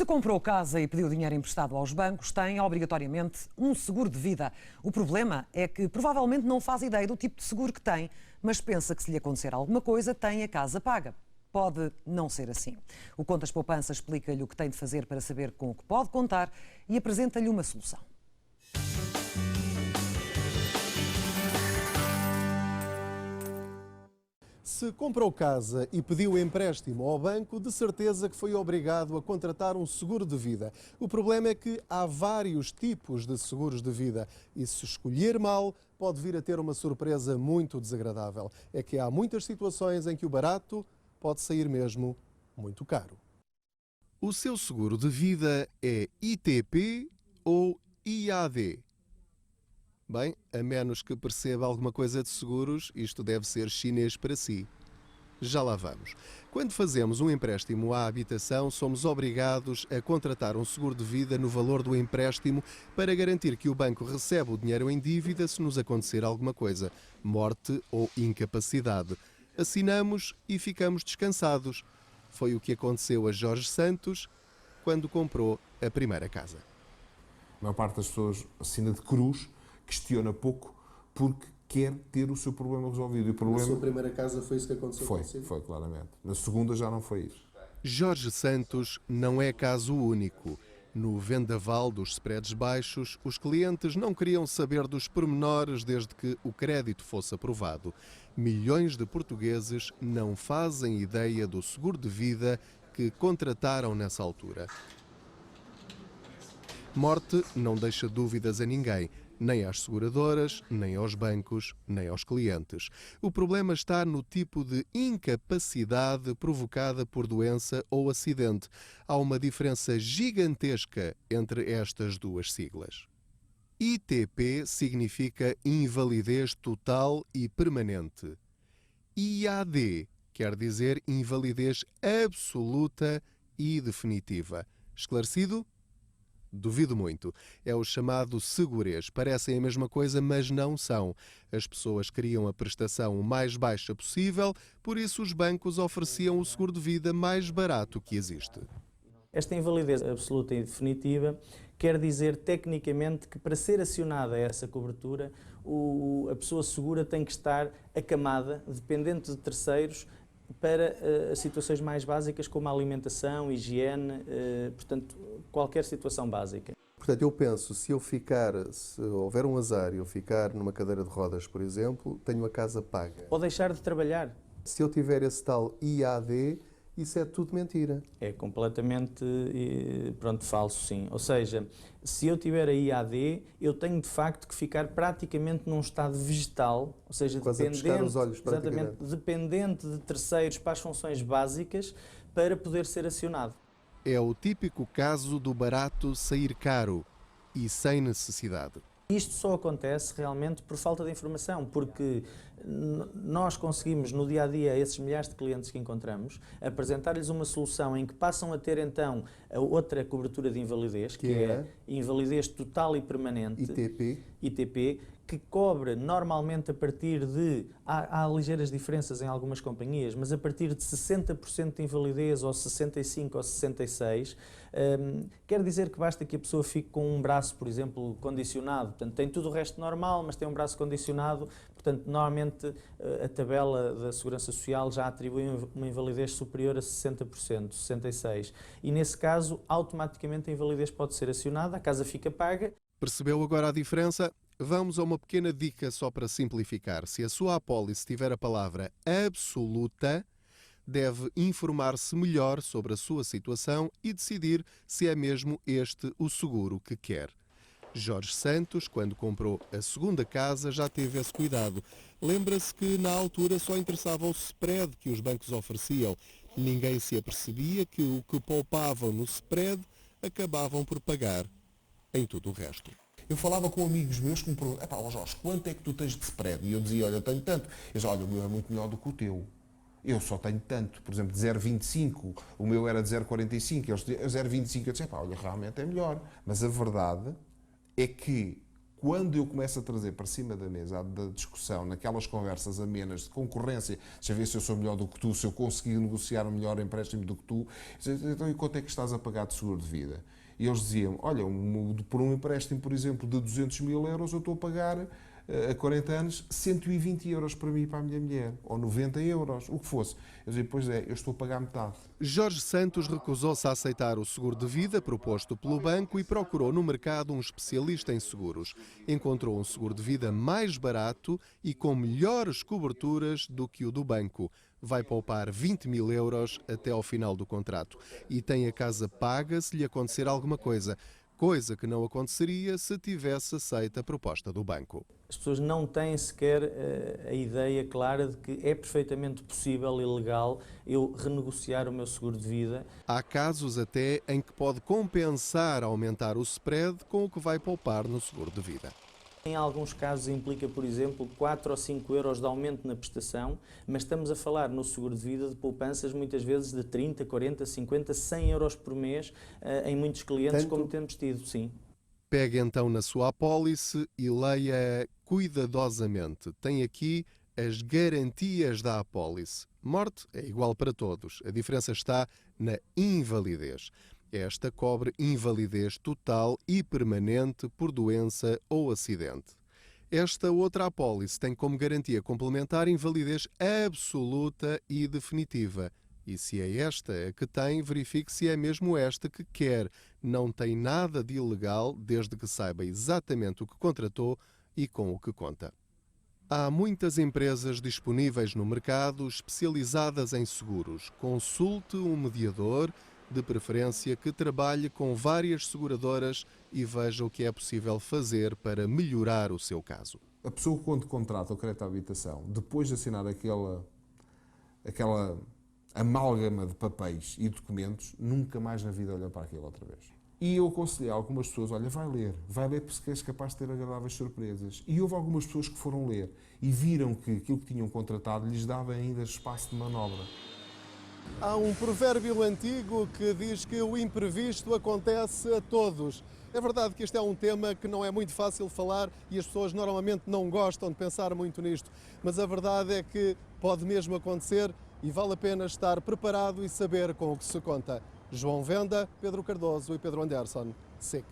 Se comprou casa e pediu dinheiro emprestado aos bancos, tem obrigatoriamente um seguro de vida. O problema é que provavelmente não faz ideia do tipo de seguro que tem, mas pensa que se lhe acontecer alguma coisa, tem a casa paga. Pode não ser assim. O Contas Poupança explica-lhe o que tem de fazer para saber com o que pode contar e apresenta-lhe uma solução. Se comprou casa e pediu empréstimo ao banco, de certeza que foi obrigado a contratar um seguro de vida. O problema é que há vários tipos de seguros de vida e se escolher mal, pode vir a ter uma surpresa muito desagradável. É que há muitas situações em que o barato pode sair mesmo muito caro. O seu seguro de vida é ITP ou IAD? Bem, a menos que perceba alguma coisa de seguros, isto deve ser chinês para si. Já lá vamos. Quando fazemos um empréstimo à habitação, somos obrigados a contratar um seguro de vida no valor do empréstimo para garantir que o banco recebe o dinheiro em dívida se nos acontecer alguma coisa, morte ou incapacidade. Assinamos e ficamos descansados. Foi o que aconteceu a Jorge Santos quando comprou a primeira casa. A maior parte das pessoas assina de cruz, questiona pouco porque quer ter o seu problema resolvido. E o problema... Na sua primeira casa foi isso que aconteceu? Foi, claramente. Na segunda já não foi isso. Jorge Santos não é caso único. No vendaval dos spreads baixos, os clientes não queriam saber dos pormenores desde que o crédito fosse aprovado. Milhões de portugueses não fazem ideia do seguro de vida que contrataram nessa altura. Morte não deixa dúvidas a ninguém, nem às seguradoras, nem aos bancos, nem aos clientes. O problema está no tipo de incapacidade provocada por doença ou acidente. Há uma diferença gigantesca entre estas duas siglas. ITP significa invalidez total e permanente. IAD quer dizer invalidez absoluta e definitiva. Esclarecido? Duvido muito. É o chamado segurês. Parecem a mesma coisa, mas não são. As pessoas queriam a prestação o mais baixa possível, por isso os bancos ofereciam o seguro de vida mais barato que existe. Esta invalidez absoluta e definitiva quer dizer, tecnicamente, que para ser acionada essa cobertura, a pessoa segura tem que estar acamada, dependente de terceiros, para situações mais básicas como a alimentação, higiene, portanto, qualquer situação básica. Portanto, eu penso, se houver um azar e eu ficar numa cadeira de rodas, por exemplo, tenho a casa paga. Ou deixar de trabalhar. Se eu tiver esse tal IAD, isso é tudo mentira. É completamente, falso, sim. Ou seja, se eu tiver a IAD, eu tenho de facto que ficar praticamente num estado vegetal, ou seja, dependente de terceiros para as funções básicas para poder ser acionado. É o típico caso do barato sair caro e sem necessidade. Isto só acontece realmente por falta de informação, porque nós conseguimos, no dia-a-dia, esses milhares de clientes que encontramos, apresentar-lhes uma solução em que passam a ter, então, a outra cobertura de invalidez, que é invalidez total e permanente, ITP, que cobre normalmente a partir de, há ligeiras diferenças em algumas companhias, mas a partir de 60% de invalidez, ou 65% ou 66%, quer dizer que basta que a pessoa fique com um braço, por exemplo, condicionado. Portanto, tem tudo o resto normal, mas tem um braço condicionado. Portanto, normalmente a tabela da Segurança Social já atribui uma invalidez superior a 60%, 66%. E nesse caso, automaticamente a invalidez pode ser acionada, a casa fica paga. Percebeu agora a diferença? Vamos a uma pequena dica só para simplificar. Se a sua apólice tiver a palavra absoluta, deve informar-se melhor sobre a sua situação e decidir se é mesmo este o seguro que quer. Jorge Santos, quando comprou a segunda casa, já teve esse cuidado. Lembra-se que na altura só interessava o spread que os bancos ofereciam. Ninguém se apercebia que o que poupavam no spread acabavam por pagar em tudo o resto. Eu falava com amigos meus que me perguntavam, Jorge, quanto é que tu tens de spread? E eu dizia, olha, eu tenho tanto. Eles diziam, olha, o meu é muito melhor do que o teu. Eu só tenho tanto. Por exemplo, de 0,25, o meu era de 0,45, eles diziam 0,25. Eu disse, olha, realmente é melhor. Mas a verdade é que Quando eu começo a trazer para cima da mesa da discussão, naquelas conversas amenas de concorrência, deixa ver se eu sou melhor do que tu, se eu conseguir negociar um melhor empréstimo do que tu, então e quanto é que estás a pagar de seguro de vida? E eles diziam, olha, por um empréstimo, por exemplo, de 200 mil euros, eu estou a pagar a 40 anos 120 euros para mim e para a minha mulher, ou 90 euros, o que fosse. Eu dizia, pois é, eu estou a pagar metade. Jorge Santos recusou-se a aceitar o seguro de vida proposto pelo banco e procurou no mercado um especialista em seguros. Encontrou um seguro de vida mais barato e com melhores coberturas do que o do banco. Vai poupar 20 mil euros até ao final do contrato e tem a casa paga se lhe acontecer alguma coisa. Coisa que não aconteceria se tivesse aceito a proposta do banco. As pessoas não têm sequer a ideia clara de que é perfeitamente possível e legal eu renegociar o meu seguro de vida. Há casos até em que pode compensar aumentar o spread com o que vai poupar no seguro de vida. Em alguns casos implica, por exemplo, 4 ou 5 euros de aumento na prestação, mas estamos a falar no seguro de vida de poupanças muitas vezes de 30, 40, 50, 100 euros por mês em muitos clientes, como temos tido, sim. Pegue então na sua apólice e leia cuidadosamente. Tem aqui as garantias da apólice. Morte é igual para todos. A diferença está na invalidez. Esta cobre invalidez total e permanente por doença ou acidente. Esta outra apólice tem como garantia complementar invalidez absoluta e definitiva. E se é esta a que tem, verifique se é mesmo esta que quer. Não tem nada de ilegal desde que saiba exatamente o que contratou e com o que conta. Há muitas empresas disponíveis no mercado especializadas em seguros. Consulte um mediador, de preferência que trabalhe com várias seguradoras e veja o que é possível fazer para melhorar o seu caso. A pessoa, quando contrata o crédito à habitação, depois de assinar aquela amálgama de papéis e documentos, nunca mais na vida olha para aquilo outra vez. E eu aconselhei a algumas pessoas, olha, vai ler porque és capaz de ter agradáveis surpresas. E houve algumas pessoas que foram ler e viram que aquilo que tinham contratado lhes dava ainda espaço de manobra. Há um provérbio antigo que diz que o imprevisto acontece a todos. É verdade que este é um tema que não é muito fácil de falar e as pessoas normalmente não gostam de pensar muito nisto, mas a verdade é que pode mesmo acontecer e vale a pena estar preparado e saber com o que se conta. João Venda, Pedro Cardoso e Pedro Anderson. SIC.